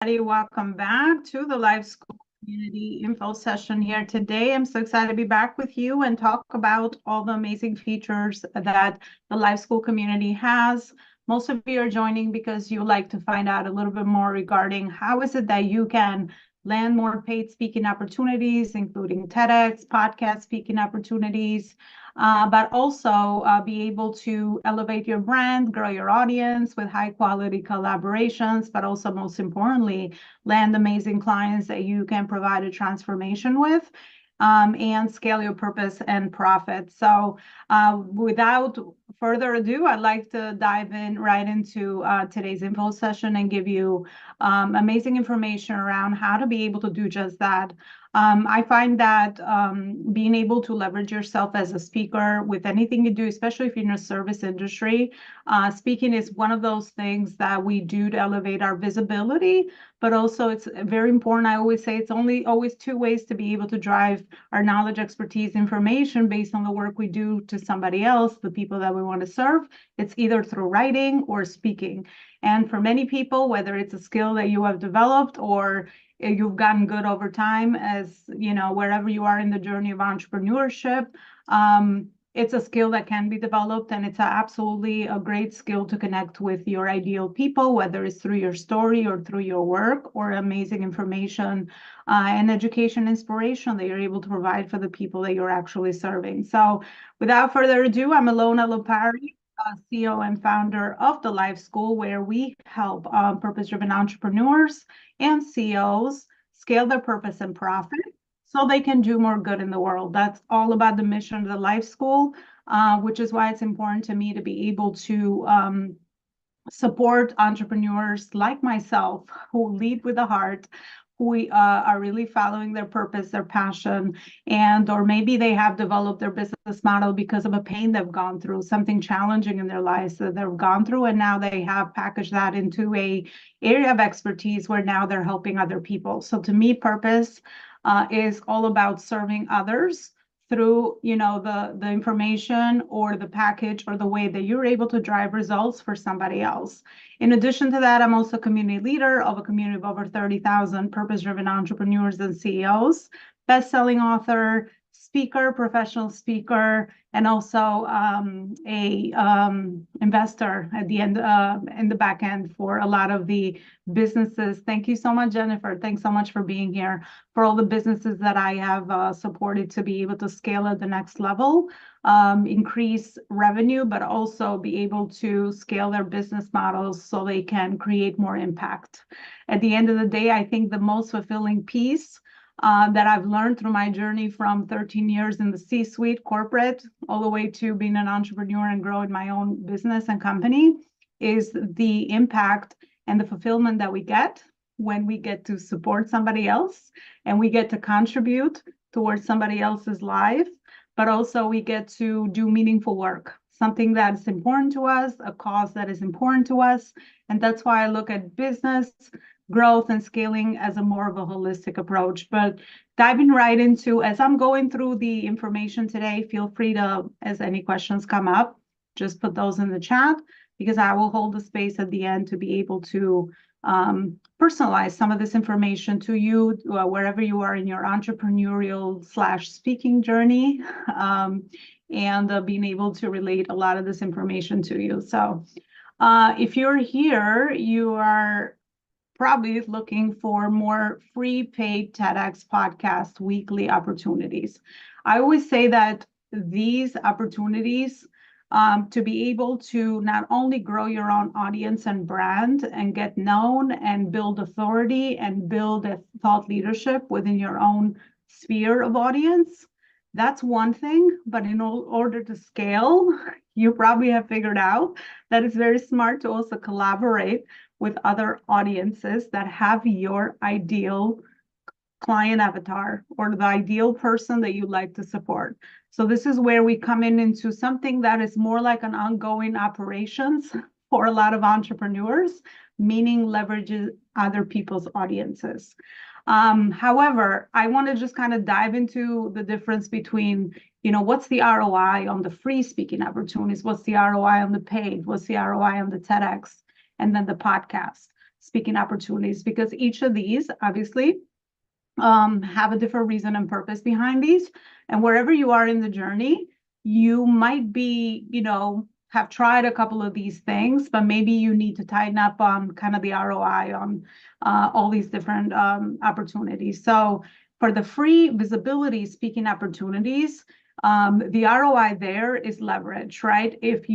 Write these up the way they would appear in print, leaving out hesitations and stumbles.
Welcome back to the Live School Community Info session here today. I'm so excited to be back with you and talk about all the amazing features that the Live School community has. Most of you are joining because you like to find out a little bit more regarding how is it that you can land more paid speaking opportunities, including TEDx, podcast speaking opportunities, but also be able to elevate your brand, grow your audience with high quality collaborations, but also most importantly, land amazing clients that you can provide a transformation with. And scale your purpose and profit. So without further ado, I'd like to dive in right into today's info session and give you amazing information around how to be able to do just that. I find that being able to leverage yourself as a speaker with anything you do, especially if you're in a service industry, speaking is one of those things that we do to elevate our visibility, but also it's very important. I always say it's always two ways to be able to drive our knowledge, expertise, information based on the work we do to somebody else, the people that we want to serve. It's either through writing or speaking. And for many people, whether it's a skill that you have developed or you've gotten good over time, as you know, wherever you are in the journey of entrepreneurship, it's a skill that can be developed, and it's absolutely a great skill to connect with your ideal people, whether it's through your story or through your work or amazing information and education inspiration that you're able to provide for the people that you're actually serving. So without further ado, I'm Ilona Lopari, CEO and founder of the Live School, where we help purpose-driven entrepreneurs and CEOs scale their purpose and profit so they can do more good in the world. That's all about the mission of the Live School, which is why it's important to me to be able to support entrepreneurs like myself who lead with the heart, who are really following their purpose, their passion, or maybe they have developed their business model because of a pain they've gone through, something challenging in their lives that they've gone through, and now they have packaged that into a area of expertise where now they're helping other people. So to me, purpose is all about serving others through, you know, the information or the package or the way that you're able to drive results for somebody else. In addition to that, I'm also a community leader of a community of over 30,000 purpose-driven entrepreneurs and CEOs, best-selling author, speaker, professional speaker, and also a investor at the end, in the back end for a lot of the businesses. Thank you so much, Jennifer. Thanks so much for being here. For all the businesses that I have supported to be able to scale at the next level, increase revenue, but also be able to scale their business models so they can create more impact. At the end of the day, I think the most fulfilling piece that I've learned through my journey from 13 years in the C-suite corporate all the way to being an entrepreneur and growing my own business and company is the impact and the fulfillment that we get when we get to support somebody else and we get to contribute towards somebody else's life, but also we get to do meaningful work, something that's important to us, a cause that is important to us. And that's why I look at business growth and scaling as a more of a holistic approach. But diving right into, as I'm going through the information today, feel free to, as any questions come up, just put those in the chat, because I will hold the space at the end to be able to personalize some of this information to you wherever you are in your entrepreneurial / speaking journey, and being able to relate a lot of this information to you. So if you're here, you are probably looking for more free paid TEDx podcast weekly opportunities. I always say that these opportunities to be able to not only grow your own audience and brand and get known and build authority and build a thought leadership within your own sphere of audience, that's one thing. But in order to scale, you probably have figured out that it's very smart to also collaborate with other audiences that have your ideal client avatar or the ideal person that you'd like to support. So this is where we come into something that is more like an ongoing operations for a lot of entrepreneurs, meaning leverages other people's audiences. However, I want to just kind of dive into the difference between, you know, what's the ROI on the free speaking opportunities? What's the ROI on the paid? What's the ROI on the TEDx? And then the podcast. speaking opportunities, because each of these obviously have a different reason and purpose behind these. And wherever you are in the journey, you might be, have tried a couple of these things, but maybe you need to tighten up on kind of the ROI on all these different opportunities. So for the free visibility speaking opportunities, the ROI there is leverage, right? If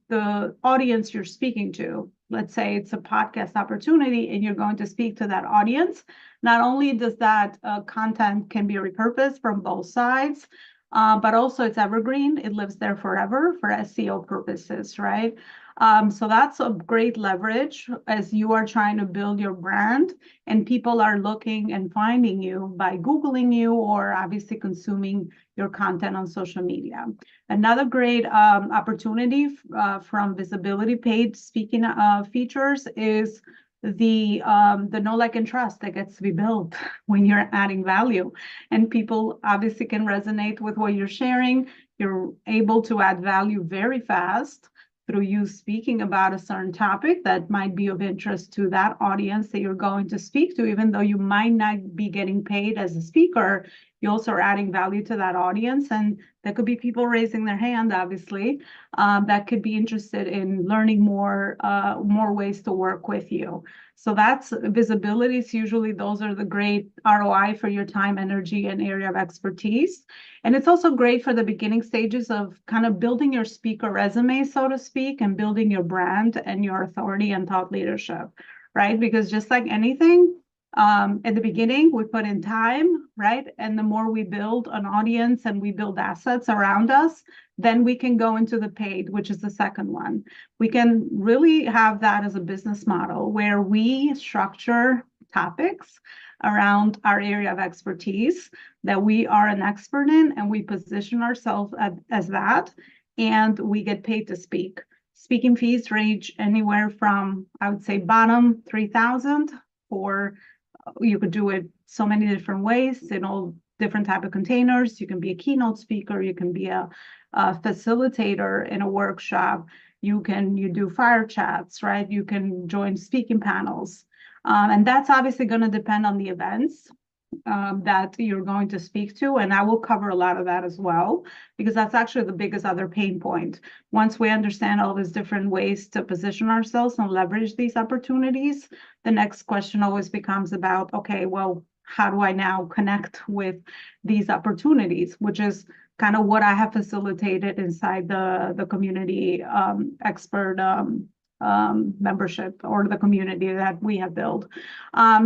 the audience you're speaking to, let's say it's a podcast opportunity and you're going to speak to that audience, not only does that content can be repurposed from both sides, but also it's evergreen. It lives there forever for SEO purposes, right? So that's a great leverage as you are trying to build your brand and people are looking and finding you by Googling you or obviously consuming your content on social media. Another great opportunity from visibility paid speaking features is the know, like, and trust that gets to be built when you're adding value. And people obviously can resonate with what you're sharing. You're able to add value very fast through you speaking about a certain topic that might be of interest to that audience that you're going to speak to, even though you might not be getting paid as a speaker. You also are adding value to that audience, and there could be people raising their hand, obviously, that could be interested in learning more ways to work with you. So that's visibility. Usually those are the great ROI for your time, energy, and area of expertise. And it's also great for the beginning stages of kind of building your speaker resume, so to speak, and building your brand and your authority and thought leadership, right? Because just like anything, at the beginning, we put in time, right? And the more we build an audience and we build assets around us, then we can go into the paid, which is the second one. We can really have that as a business model where we structure topics around our area of expertise that we are an expert in, and we position ourselves as that, and we get paid to speak. Speaking fees range anywhere from, I would say, bottom 3,000 for. You could do it so many different ways in all different type of containers. You can be a keynote speaker. You can be a facilitator in a workshop. You do fire chats, right? You can join speaking panels. And that's obviously going to depend on the events that you're going to speak to. And I will cover a lot of that as well, because that's actually the biggest other pain point. Once we understand all these different ways to position ourselves and leverage these opportunities, the next question always becomes about, okay, well, how do I now connect with these opportunities, which is kind of what I have facilitated inside the community expert membership, or the community that we have built.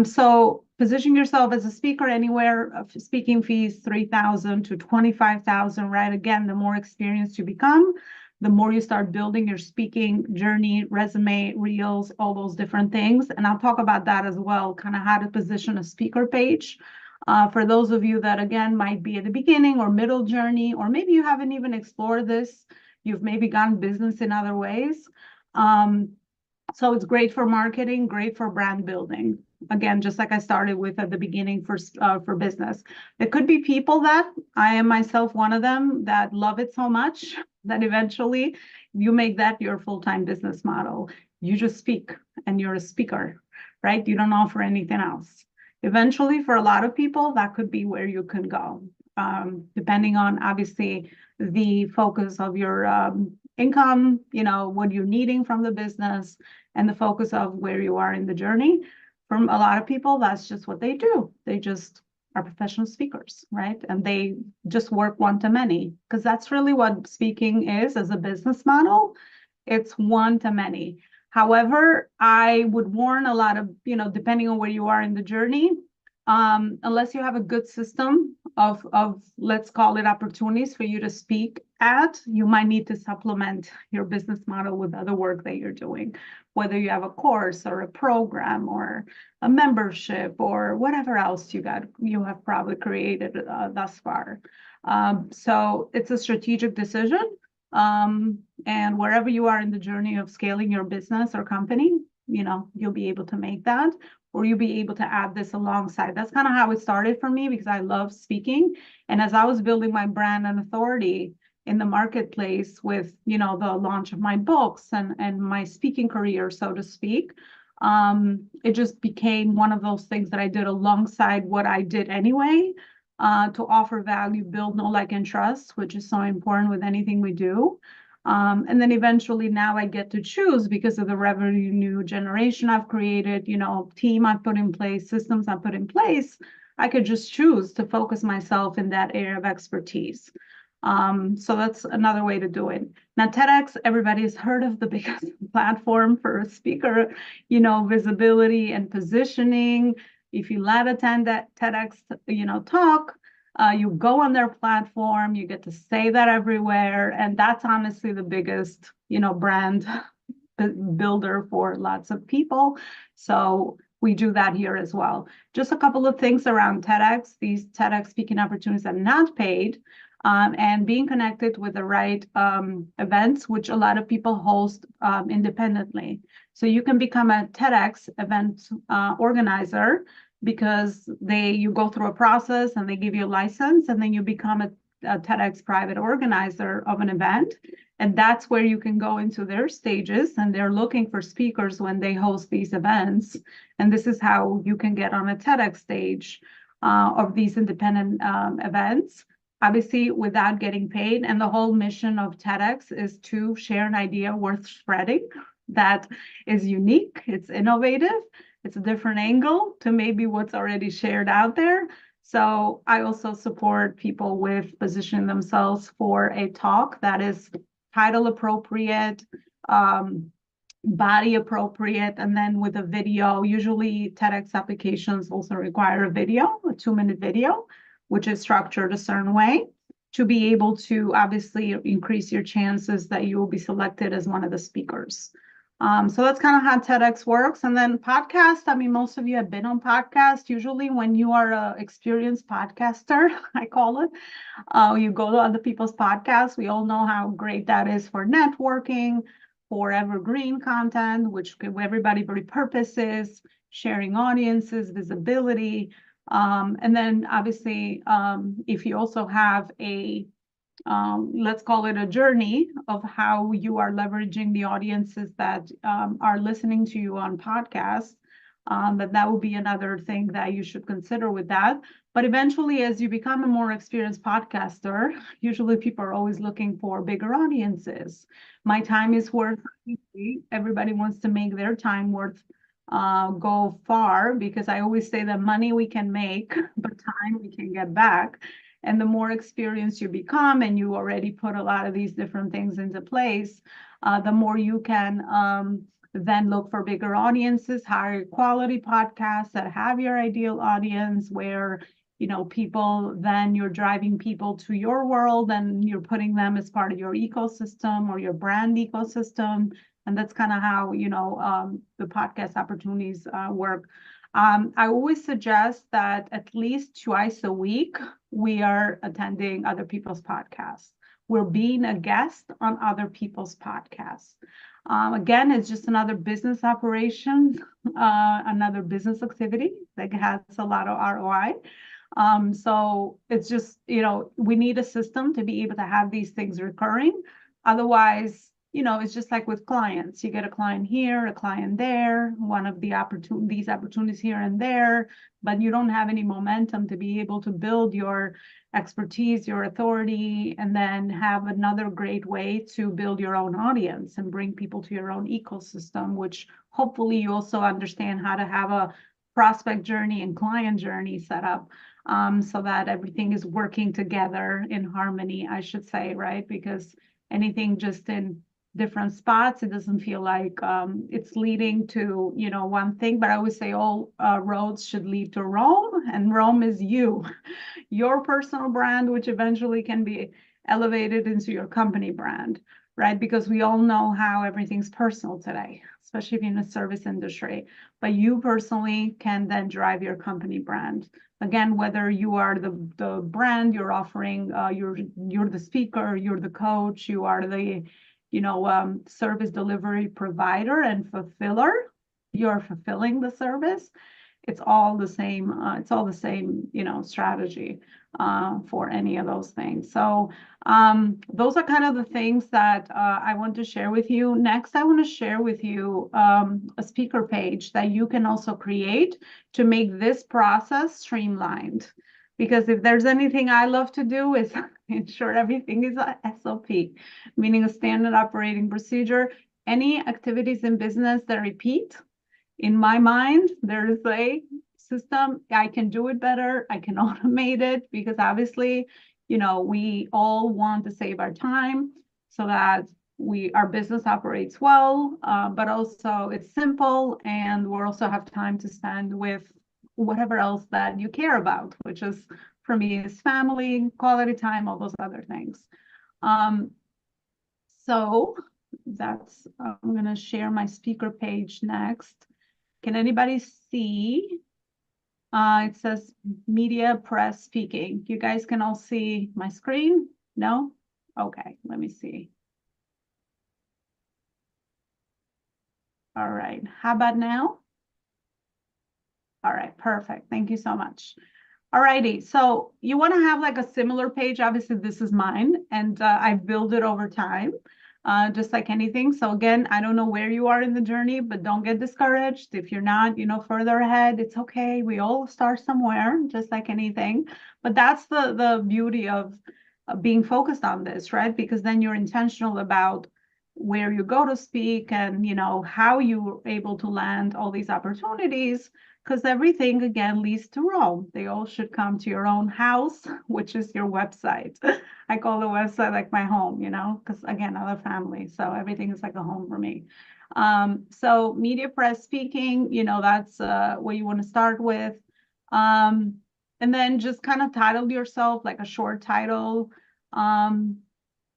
So position yourself as a speaker anywhere. Speaking fees 3,000 to 25,000, right? Again, the more experienced you become, the more you start building your speaking journey, resume, reels, all those different things. And I'll talk about that as well, kind of how to position a speaker page. For those of you that, again, might be at the beginning or middle journey, or maybe you haven't even explored this, you've maybe gone business in other ways. So it's great for marketing, great for brand building. Again, just like I started with at the beginning for business. There could be people that, I am myself one of them, that love it so much that eventually you make that your full-time business model. You just speak and you're a speaker, right? You don't offer anything else. Eventually, for a lot of people, that could be where you can go, depending on obviously the focus of your income, what you're needing from the business, and the focus of where you are in the journey. From a lot of people, that's just what they do. They just are professional speakers, right? And they just work one-to-many, because that's really what speaking is as a business model. It's one-to-many. However, I would warn a lot of, depending on where you are in the journey, unless you have a good system of let's call it opportunities for you to speak at, you might need to supplement your business model with other work that you're doing, whether you have a course or a program or a membership or whatever else you have probably created thus far. So it's a strategic decision. And wherever you are in the journey of scaling your business or company, you'll be able to make that, or you'll be able to add this alongside. That's kind of how it started for me, because I love speaking. And as I was building my brand and authority in the marketplace with, the launch of my books and my speaking career, so to speak, It just became one of those things that I did alongside what I did anyway, to offer value, build, know, like, and trust, which is so important with anything we do. And then eventually now I get to choose because of the revenue generation I've created, team I've put in place, systems I've put in place. I could just choose to focus myself in that area of expertise. So that's another way to do it. Now, TEDx, everybody's heard of the biggest platform for a speaker, visibility and positioning. If you let attend that TEDx, talk, you go on their platform, you get to say that everywhere. And that's honestly the biggest, brand builder for lots of people. So we do that here as well. Just a couple of things around TEDx. These TEDx speaking opportunities are not paid. And being connected with the right events, which a lot of people host independently. So you can become a TEDx event organizer because you go through a process and they give you a license, and then you become a TEDx private organizer of an event. And that's where you can go into their stages, and they're looking for speakers when they host these events. And this is how you can get on a TEDx stage of these independent events, obviously without getting paid. And the whole mission of TEDx is to share an idea worth spreading that is unique, it's innovative, it's a different angle to maybe what's already shared out there. So I also support people with positioning themselves for a talk that is title appropriate, body appropriate, and then with a video. Usually TEDx applications also require a video, a 2-minute video, which is structured a certain way to be able to obviously increase your chances that you will be selected as one of the speakers. So that's kind of how TEDx works. And then podcast, I mean, most of you have been on podcast. Usually when you are an experienced podcaster, I call it, you go to other people's podcasts. We all know how great that is for networking, for evergreen content, which everybody repurposes, sharing audiences, visibility. And then obviously, if you also have let's call it a journey of how you are leveraging the audiences that are listening to you on podcasts, that will be another thing that you should consider with that. But eventually, as you become a more experienced podcaster, usually people are always looking for bigger audiences. My time is worth, everybody wants to make their time worth go far, because I always say that money we can make, but time we can get back. And the more experienced you become, and you already put a lot of these different things into place, the more you can then look for bigger audiences, higher quality podcasts that have your ideal audience, where you're driving people to your world and you're putting them as part of your ecosystem or your brand ecosystem. And that's kind of how the podcast opportunities work. I always suggest that at least twice a week we are attending other people's podcasts. We're being a guest on other people's podcasts. Again, it's just another business operation, another business activity that has a lot of ROI. So it's just, we need a system to be able to have these things recurring. Otherwise, it's just like with clients. You get a client here, a client there, one of these opportunities here and there, but you don't have any momentum to be able to build your expertise, your authority, and then have another great way to build your own audience and bring people to your own ecosystem, which hopefully you also understand how to have a prospect journey and client journey set up, so that everything is working together in harmony, I should say, right? Because anything just in different spots, it doesn't feel like it's leading to one thing. But I always say all roads should lead to Rome, and Rome is your personal brand, which eventually can be elevated into your company brand, right? Because we all know how everything's personal today, especially if you're in the service industry. But you personally can then drive your company brand. Again, whether you are the brand you're offering, you're the speaker, you're the coach, you are the service delivery provider and fulfiller, you're fulfilling the service. it's all the same. It's all the same, strategy for any of those things. So those are kind of the things that I want to share with you. Next, I want to share with you a speaker page that you can also create to make this process streamlined. Because if there's anything I love to do is ensure everything is a SOP, meaning a standard operating procedure. Any activities in business that repeat, in my mind, there is a system. I can do it better. I can automate it because obviously, we all want to save our time so that our business operates well, but also it's simple, and we also have time to spend with whatever else that you care about, which is, for me, is family, quality time, all those other things. So that's, I'm going to share my speaker page next. Can anybody see? It says media press speaking. You guys can all see my screen? No? Okay, let me see. All right, how about now? All right, perfect. Thank you so much. All righty, so you want to have like a similar page. Obviously, this is mine, and I've built it over time, just like anything. So again, I don't know where you are in the journey, but don't get discouraged. If you're not, further ahead, it's okay. We all start somewhere, just like anything. But that's the beauty of being focused on this, right? Because then you're intentional about where you go to speak and, how you're able to land all these opportunities. Because everything, again, leads to Rome. They all should come to your own house, which is your website. I call the website like my home, because, again, I have family. So everything is like a home for me. So media press speaking, that's what you want to start with. And then just kind of title yourself like a short title. And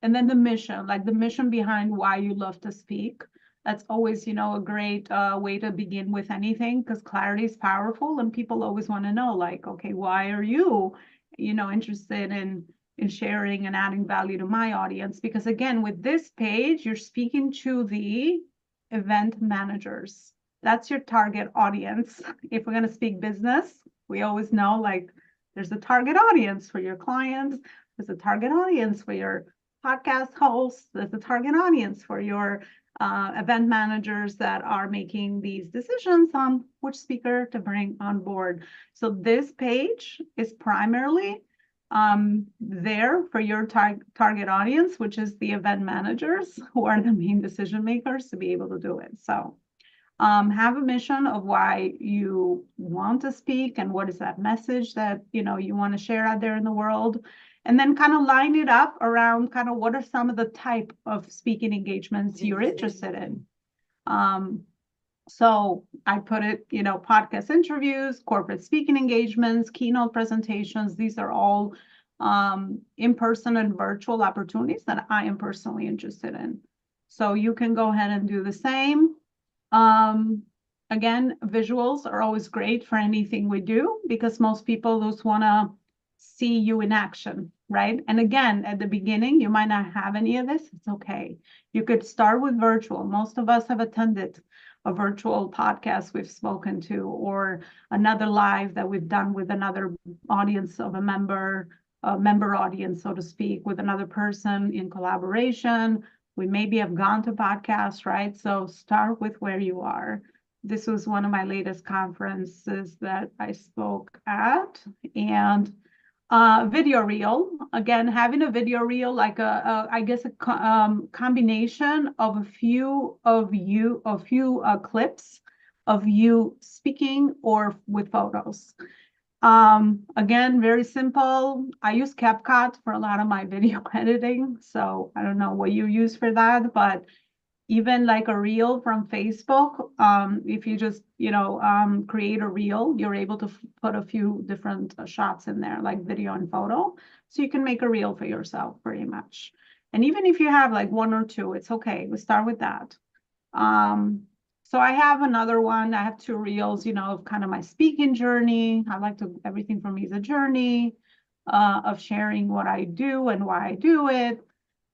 then the mission, like the mission behind why you love to speak. That's always, a great way to begin with anything, because clarity is powerful, and people always want to know, like, okay, why are you, interested in sharing and adding value to my audience? Because again, with this page, you're speaking to the event managers. That's your target audience. If we're going to speak business, we always know, like, there's a target audience for your clients. There's a target audience for your podcast hosts. There's a target audience for your event managers that are making these decisions on which speaker to bring on board. So this page is primarily there for your target audience, which is the event managers, who are the main decision makers to be able to do it. So have a mission of why you want to speak and what is that message that you want to share out there in the world. And then kind of line it up around kind of what are some of the type of speaking engagements you're interested in. So I put it, podcast interviews, corporate speaking engagements, keynote presentations. These are all in-person and virtual opportunities that I am personally interested in. So you can go ahead and do the same. Again, visuals are always great for anything we do, because most people just want to see you in action, right? And again, at the beginning, you might not have any of this. It's okay. You could start with virtual. Most of us have attended a virtual podcast we've spoken to, or another live that we've done with another audience of a member audience, so to speak, with another person in collaboration. We maybe have gone to podcasts, right? So start with where you are. This was one of my latest conferences that I spoke at, and video reel. Again, having a video reel, like I guess a combination of a few clips of you speaking or with photos. Again, very simple. I use CapCut for a lot of my video editing, so I don't know what you use for that, but even like a reel from Facebook, if you just, create a reel, you're able to put a few different shots in there, like video and photo. So you can make a reel for yourself pretty much. And even if you have like one or two, it's okay. We start with that. So I have another one. I have two reels, of kind of my speaking journey. I like to, everything for me is a journey of sharing what I do and why I do it.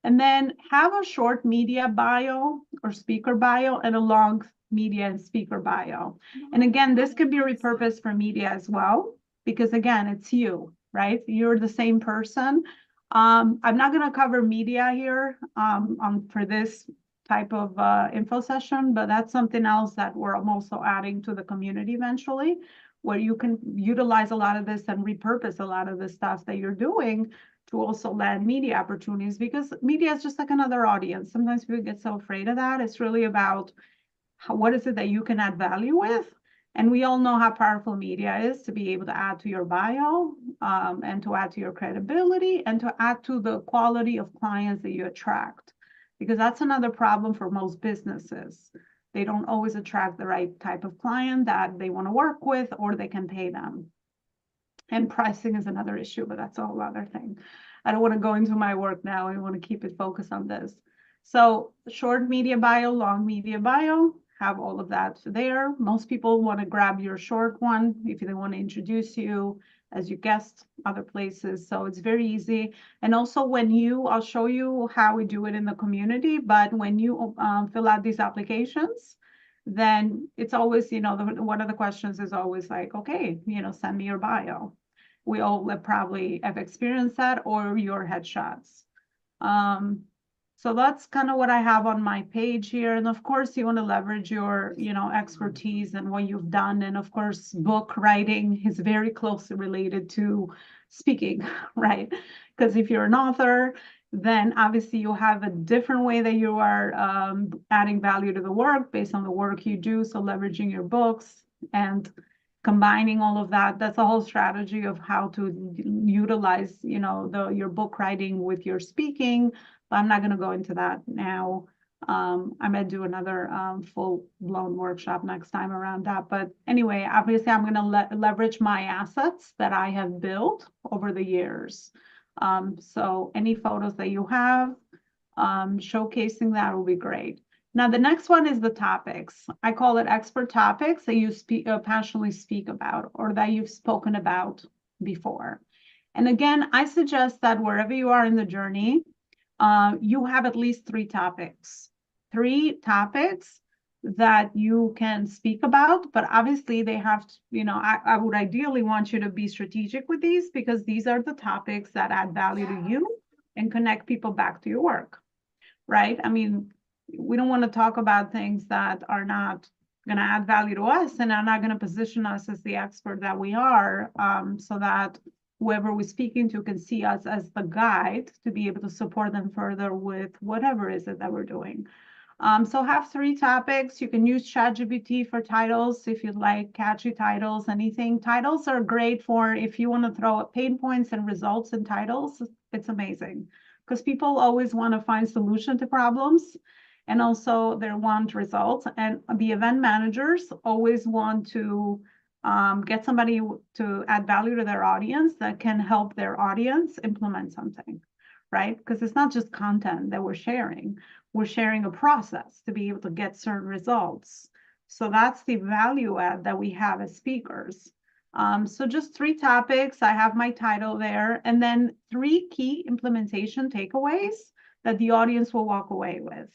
And then have a short media bio or speaker bio and a long media and speaker bio. And again, this could be repurposed for media as well, because again, it's you, right? You're the same person. I'm not going to cover media here for this type of info session, but that's something else that we're also adding to the community eventually, where you can utilize a lot of this and repurpose a lot of the stuff that you're doing to also land media opportunities, because media is just like another audience. Sometimes people get so afraid of that. It's really about what is it that you can add value with. And we all know how powerful media is to be able to add to your bio and to add to your credibility and to add to the quality of clients that you attract. Because that's another problem for most businesses. They don't always attract the right type of client that they want to work with or they can pay them. And pricing is another issue, but that's a whole other thing. I don't want to go into my work now. I want to keep it focused on this. So short media bio, long media bio, have all of that there. Most people want to grab your short one if they want to introduce you as your guest other places. So it's very easy. And also I'll show you how we do it in the community, but when you fill out these applications, then it's always, one of the questions is always like, okay, send me your bio. We all probably have experienced that, or your headshots. So that's kind of what I have on my page here. And of course, you want to leverage your, expertise and what you've done. And of course, book writing is very closely related to speaking, right? Because if you're an author, then obviously you have a different way that you are adding value to the work based on the work you do. So leveraging your books and combining all of that, that's a whole strategy of how to utilize, your book writing with your speaking. But I'm not going to go into that now. I'm going to do another full-blown workshop next time around that. But anyway, obviously, I'm going to leverage my assets that I have built over the years. So any photos that you have, showcasing that will be great. Now, the next one is the topics. I call it expert topics that you passionately speak about or that you've spoken about before. And again, I suggest that wherever you are in the journey, you have at least 3 topics. 3 topics that you can speak about, but obviously they have to, I would ideally want you to be strategic with these, because these are the topics that add value to you and connect people back to your work, right? I mean, we don't want to talk about things that are not going to add value to us and are not going to position us as the expert that we are, so that whoever we're speaking to can see us as the guide to be able to support them further with whatever is it that we're doing. So have 3 topics. You can use ChatGPT for titles if you'd like catchy titles, anything. Titles are great for if you want to throw pain points and results in titles. It's amazing because people always want to find solution to problems, and also they want results. And the event managers always want to get somebody to add value to their audience that can help their audience implement something, right? Because it's not just content that we're sharing. We're sharing a process to be able to get certain results. So that's the value add that we have as speakers. So just 3 topics. I have my title there, and then 3 key implementation takeaways that the audience will walk away with.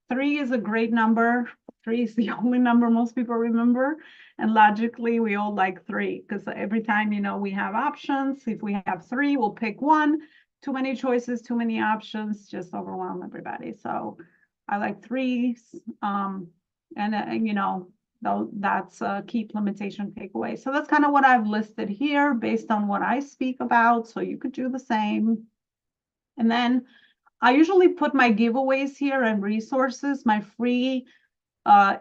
3 is a great number. 3 is the only number most people remember. And logically, we all like 3 because every time, we have options. If we have 3, we'll pick one. Too many choices, too many options, just overwhelm everybody. So I like 3s. That's a key implementation takeaway. So that's kind of what I've listed here based on what I speak about. So you could do the same. And then I usually put my giveaways here and resources, my free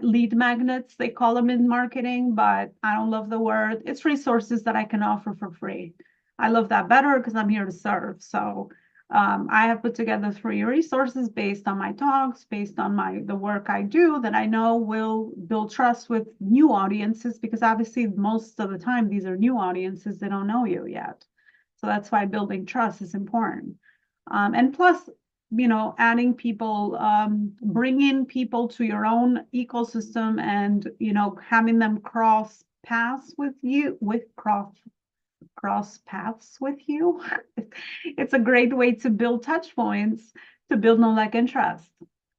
lead magnets, they call them in marketing, but I don't love the word. It's resources that I can offer for free. I love that better because I'm here to serve. So I have put together 3 resources based on my talks, based on the work I do that I know will build trust with new audiences, because obviously most of the time these are new audiences, they don't know you yet. So that's why building trust is important. And plus, adding people, bringing people to your own ecosystem and, having them cross paths with you, cross paths with you. It's a great way to build touch points, to build know, like, and trust.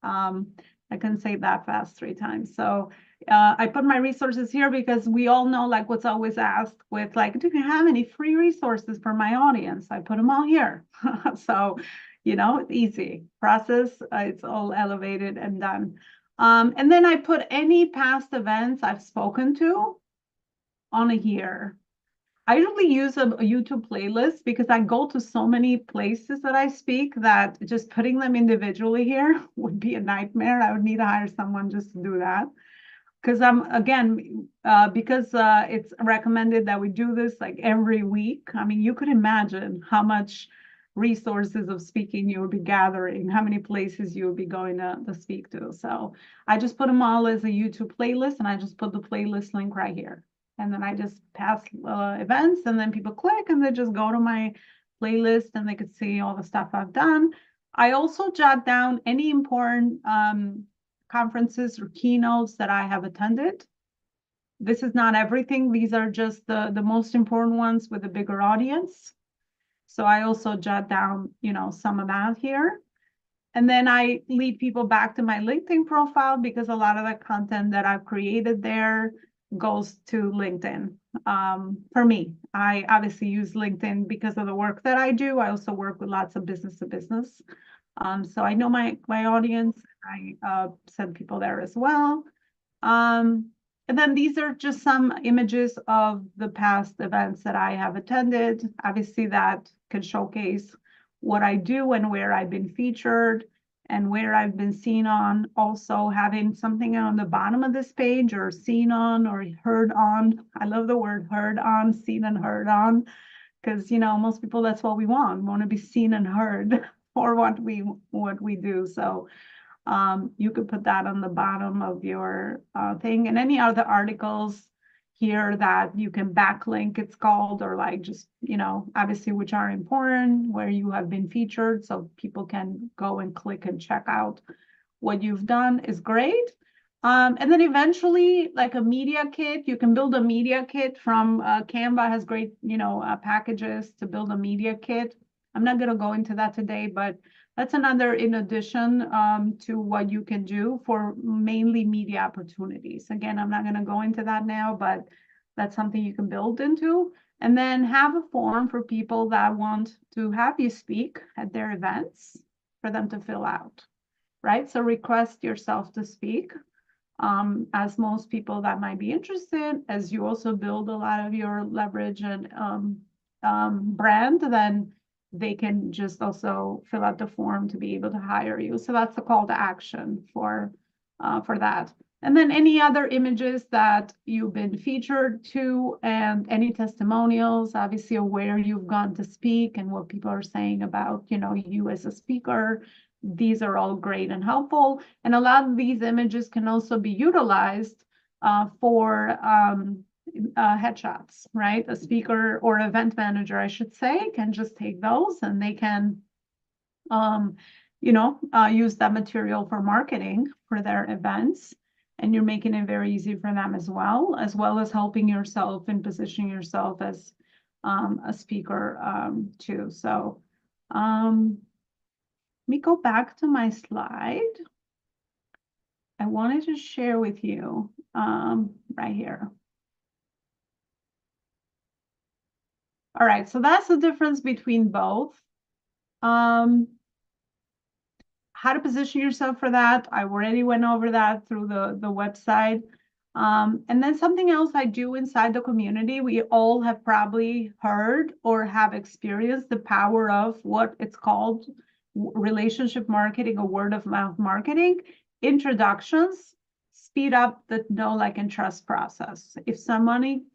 I can say that fast 3 times. So I put my resources here because we all know, like, what's always asked with, like, do you have any free resources for my audience? I put them all here. So, it's easy process. It's all elevated and done. And then I put any past events I've spoken to on here. I usually use a YouTube playlist because I go to so many places that I speak that just putting them individually here would be a nightmare. I would need to hire someone just to do that. Because it's recommended that we do this like every week. I mean, you could imagine how much resources of speaking you would be gathering, how many places you would be going to speak to. So I just put them all as a YouTube playlist, and I just put the playlist link right here. And then I just pass events, and then people click and they just go to my playlist and they could see all the stuff I've done. I also jot down any important conferences or keynotes that I have attended. This is not everything. These are just the most important ones with a bigger audience. So I also jot down, some of that here. And then I lead people back to my LinkedIn profile because a lot of the content that I've created there goes to LinkedIn. For me, I obviously use LinkedIn because of the work that I do. I also work with lots of business to business. So I know my audience. I send people there as well. And then these are just some images of the past events that I have attended. Obviously, that can showcase what I do and where I've been featured and where I've been seen on. Also having something on the bottom of this page, or seen on or heard on. I love the word heard on, seen and heard on, because most people, that's what we want. We want to be seen and heard for what we do. So you could put that on the bottom of your thing, and any other articles here that you can backlink, it's called, or like just, obviously, which are important, where you have been featured, so people can go and click and check out what you've done is great. And then eventually, like a media kit, you can build a media kit from Canva has great, packages to build a media kit. I'm not going to go into that today, but that's another in addition to what you can do for mainly media opportunities. Again, I'm not going to go into that now, but that's something you can build into. And then have a form for people that want to have you speak at their events for them to fill out, right? So request yourself to speak. As most people that might be interested, as you also build a lot of your leverage and brand, then they can just also fill out the form to be able to hire you. So that's the call to action for that. And then any other images that you've been featured to, and any testimonials, obviously, of where you've gone to speak and what people are saying about, you as a speaker. These are all great and helpful. And a lot of these images can also be utilized for headshots, right? A speaker or event manager, I should say, can just take those and they can, use that material for marketing for their events. And you're making it very easy for them as well as helping yourself and positioning yourself as a speaker too. So let me go back to my slide. I wanted to share with you right here. All right, so that's the difference between both. How to position yourself for that, I already went over that through the website. And then something else I do inside the community, we all have probably heard or have experienced the power of what it's called relationship marketing or word of mouth marketing. Introductions speed up the know, like, and trust process. If somebody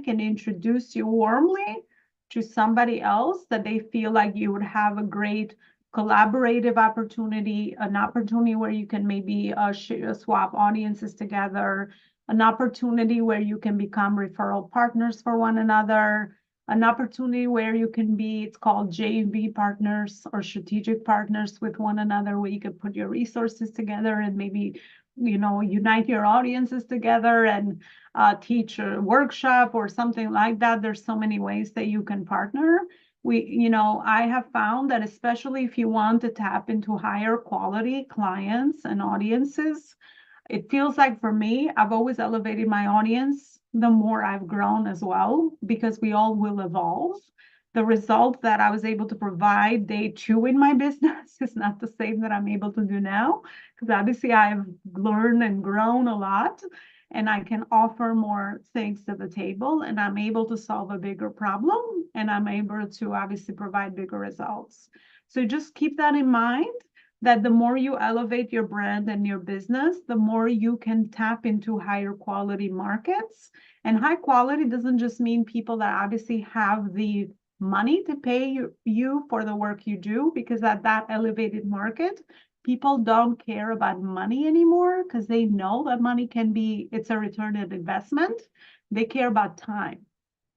can introduce you warmly to somebody else that they feel like you would have a great collaborative opportunity, an opportunity where you can maybe swap audiences together, an opportunity where you can become referral partners for one another, an opportunity where you can be, it's called JV partners or strategic partners with one another, where you can put your resources together and maybe unite your audiences together and teach a workshop or something like that. There's so many ways that you can partner. I have found that especially if you want to tap into higher quality clients and audiences, it feels like for me, I've always elevated my audience the more I've grown as well, because we all will evolve. The result that I was able to provide day 2 in my business is not the same that I'm able to do now, because obviously I've learned and grown a lot, and I can offer more things to the table, and I'm able to solve a bigger problem, and I'm able to obviously provide bigger results. So just keep that in mind, that the more you elevate your brand and your business, the more you can tap into higher quality markets. And high quality doesn't just mean people that obviously have the money to pay you for the work you do, because at that elevated market, people don't care about money anymore, because they know that money it's a return on investment. They care about time,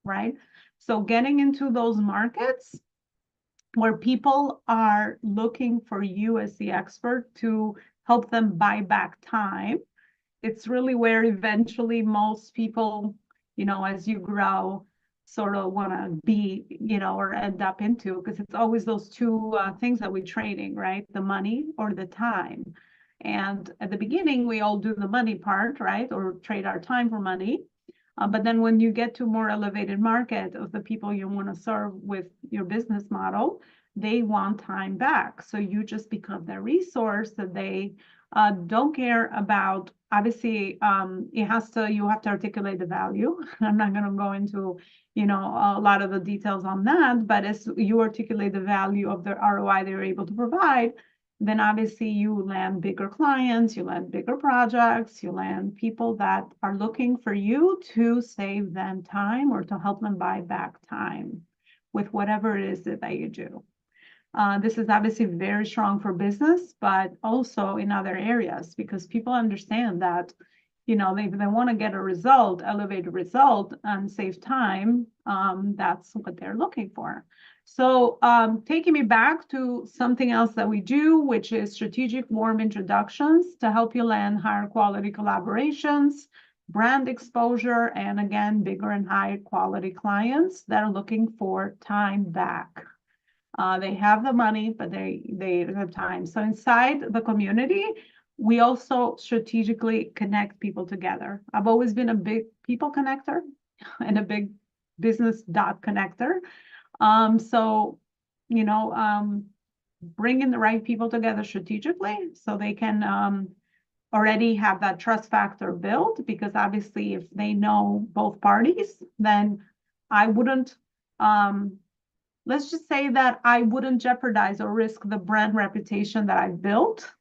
right? So getting into those markets where people are looking for you as the expert to help them buy back time, it's really where eventually most people, as you grow, sort of want to be, or end up into, because it's always those two things that we're trading, right? The money or the time. And at the beginning, we all do the money part, right? Or trade our time for money. But then when you get to more elevated market of the people you want to serve with your business model, they want time back. So you just become their resource that they don't care about. Obviously, you have to articulate the value. I'm not going to go into, a lot of the details on that, but as you articulate the value of the ROI they're able to provide, then obviously you land bigger clients, you land bigger projects, you land people that are looking for you to save them time or to help them buy back time with whatever it is that you do. This is obviously very strong for business, but also in other areas, because people understand that, they want to get a result, elevated result, and save time. That's what they're looking for. So taking me back to something else that we do, which is strategic warm introductions to help you land higher quality collaborations, brand exposure, and again, bigger and higher quality clients that are looking for time back. They have the money, but they have time. So inside the community, we also strategically connect people together. I've always been a big people connector and a big business dot connector. So, bringing the right people together strategically so they can already have that trust factor built, because obviously if they know both parties, then I wouldn't, let's just say that I wouldn't jeopardize or risk the brand reputation that I've built,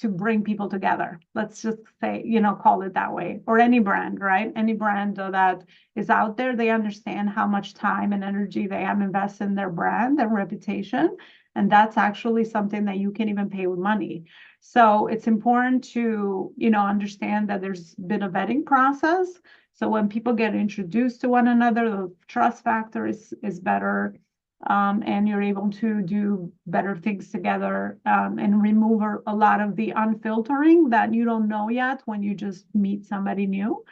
to bring people together. Let's just say, call it that way. Or any brand, right? Any brand that is out there, they understand how much time and energy they have invested in their brand and reputation. And that's actually something that you can even pay with money. So it's important to, understand that there's been a vetting process. So when people get introduced to one another, the trust factor is better. And you're able to do better things together, and remove a lot of the unfiltering that you don't know yet when you just meet somebody new.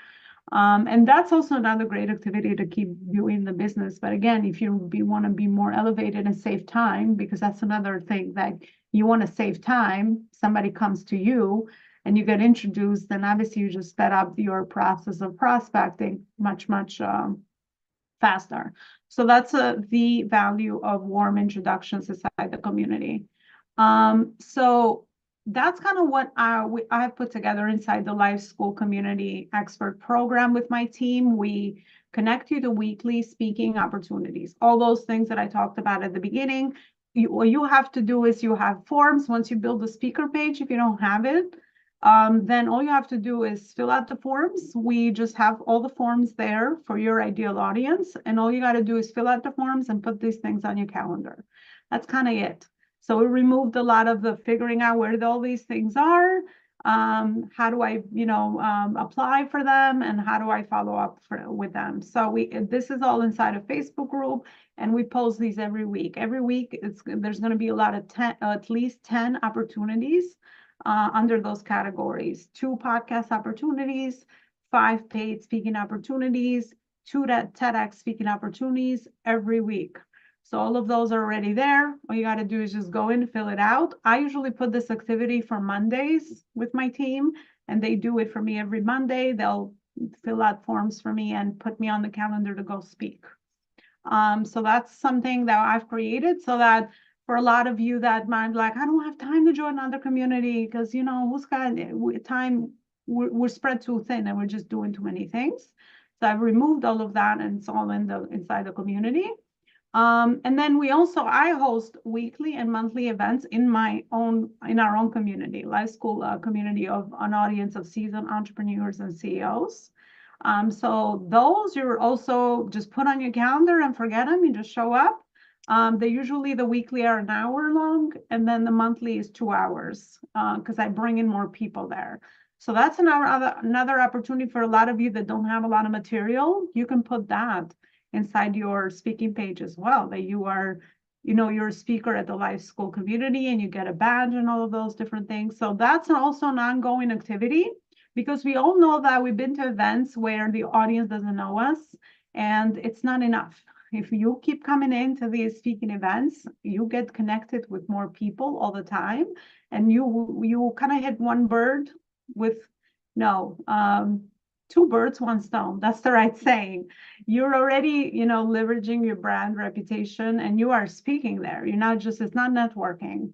And that's also another great activity to keep doing the business. But again, if you want to be more elevated and save time, because that's another thing that you want to save time, somebody comes to you and you get introduced, then obviously you just sped up your process of prospecting much, much faster. So that's the value of warm introductions inside the community. So that's kind of what I've put together inside the Life School Community Expert Program with my team. We connect you to weekly speaking opportunities. All those things that I talked about at the beginning. What you have to do is you have forms. Once you build the speaker page, if you don't have it, then all you have to do is fill out the forms. We just have all the forms there for your ideal audience. And all you got to do is fill out the forms and put these things on your calendar. That's kind of it. So we removed a lot of the figuring out where all these things are. How do I, apply for them, and how do I follow up with them? So this is all inside a Facebook group, and we post these every week. Every week, there's going to be a lot of at least 10 opportunities under those categories: 2 podcast opportunities, 5 paid speaking opportunities, 2 TEDx speaking opportunities every week. So all of those are already there. All you got to do is just go in, fill it out. I usually put this activity for Mondays with my team, and they do it for me every Monday. They'll fill out forms for me and put me on the calendar to go speak. So that's something that I've created so that for a lot of you that might be like, I don't have time to join another community because, you know, who's got time? We're spread too thin and we're just doing too many things. So I've removed all of that and it's all inside the community. And then I host weekly and monthly events in our own community, Life School community of an audience of seasoned entrepreneurs and CEOs. So those you're also just put on your calendar and forget them. You just show up. The weekly are an hour long, and then the monthly is 2 hours because I bring in more people there. So that's another opportunity for a lot of you that don't have a lot of material. You can put that inside your speaking page as well, that you're a speaker at the Life School community and you get a badge and all of those different things. So that's also an ongoing activity, because we all know that we've been to events where the audience doesn't know us, and it's not enough. If you keep coming into these speaking events, you get connected with more people all the time, and you kind of hit one bird with two birds, one stone. That's the right saying. You're already, leveraging your brand reputation, and you are speaking there. It's not networking.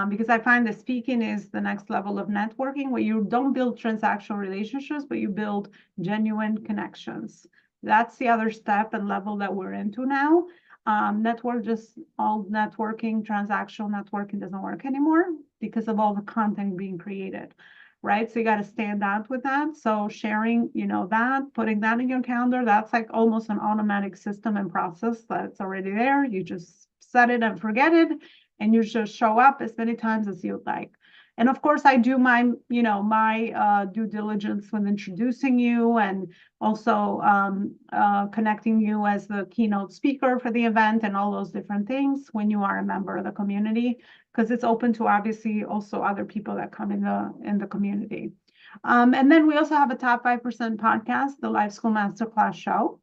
Because I find that speaking is the next level of networking, where you don't build transactional relationships, but you build genuine connections. That's the other step and level that we're into now. Just all networking, transactional networking doesn't work anymore because of all the content being created, right? So you got to stand out with that. So sharing, putting that in your calendar, that's like almost an automatic system and process that's already there. You just set it and forget it, and you just show up as many times as you'd like. And of course, I do my due diligence when introducing you, and also connecting you as the keynote speaker for the event and all those different things when you are a member of the community, because it's open to obviously also other people that come in the community. And then we also have a top 5% podcast, the Life School Masterclass show.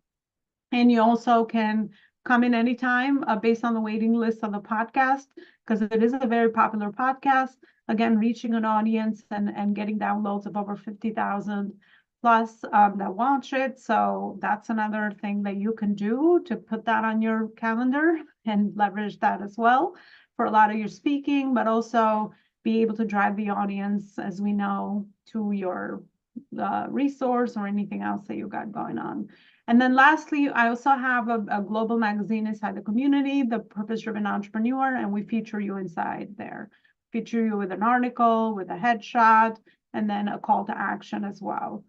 And you also can come in anytime based on the waiting list of the podcast, because it is a very popular podcast. Again, reaching an audience and getting downloads of over 50,000 plus that watch it. So that's another thing that you can do to put that on your calendar and leverage that as well for a lot of your speaking, but also be able to drive the audience, as we know, to your resource or anything else that you got going on. And then lastly, I also have a global magazine inside the community, the Purpose Driven Entrepreneur, and we feature you inside there. Feature you with an article, with a headshot, and then a call to action as well.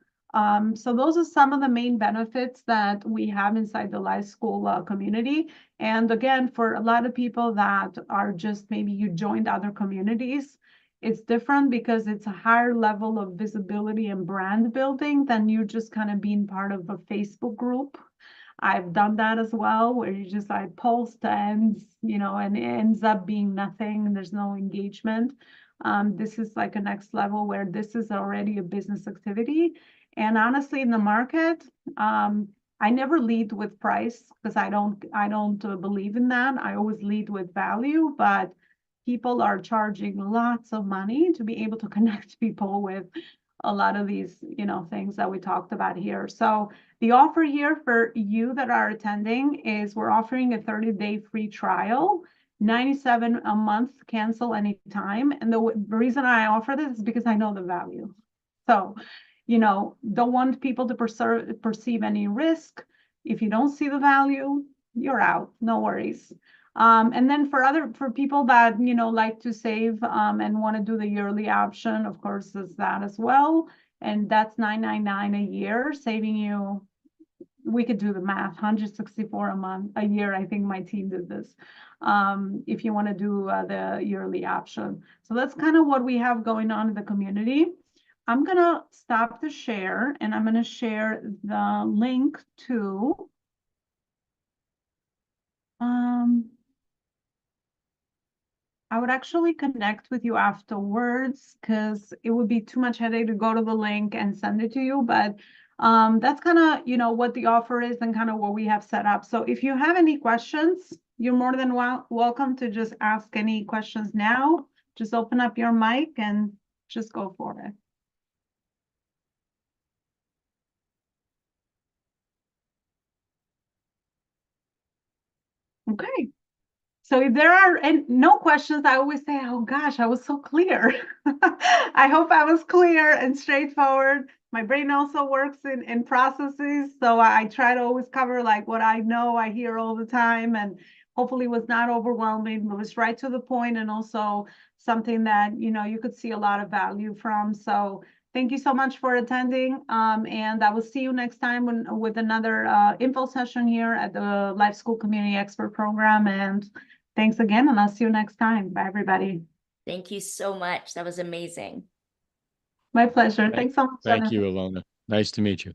So those are some of the main benefits that we have inside the Life School community. And again, for a lot of people that are just, maybe you joined other communities, it's different because it's a higher level of visibility and brand building than you just kind of being part of a Facebook group. I've done that as well, where you just like post and it ends up being nothing and there's no engagement. This is like a next level where this is already a business activity. And honestly, in the market, I never lead with price because I don't believe in that. I always lead with value, but people are charging lots of money to be able to connect people with a lot of these, things that we talked about here. So the offer here for you that are attending is we're offering a 30-day free trial, $97 a month, cancel anytime. And the reason I offer this is because I know the value. So, don't want people to perceive any risk. If you don't see the value, you're out, no worries. And then for people that, like to save and want to do the yearly option, of course, is that as well. And that's $9.99 a year, saving you, we could do the math, $164 a year. I think my team did this. If you want to do the yearly option. So that's kind of what we have going on in the community. I'm going to stop the share, and I'm going to share the link to I would actually connect with you afterwards because it would be too much headache to go to the link and send it to you. But that's kind of, what the offer is and kind of what we have set up. So if you have any questions, you're more than welcome to just ask any questions now. Just open up your mic and just go for it. Okay. So if there are no questions, I always say, oh gosh, I was so clear. I hope I was clear and straightforward. My brain also works in processes. So I try to always cover like what I know, I hear all the time, and hopefully was not overwhelming, but was right to the point and also something that, you could see a lot of value from. So thank you so much for attending. And I will see you next time with another info session here at the Life School Community Expert Program. And thanks again, and I'll see you next time. Bye, everybody. Thank you so much. That was amazing. My pleasure. Thanks so much, Thank Jennifer. you, Alona. Nice to meet you.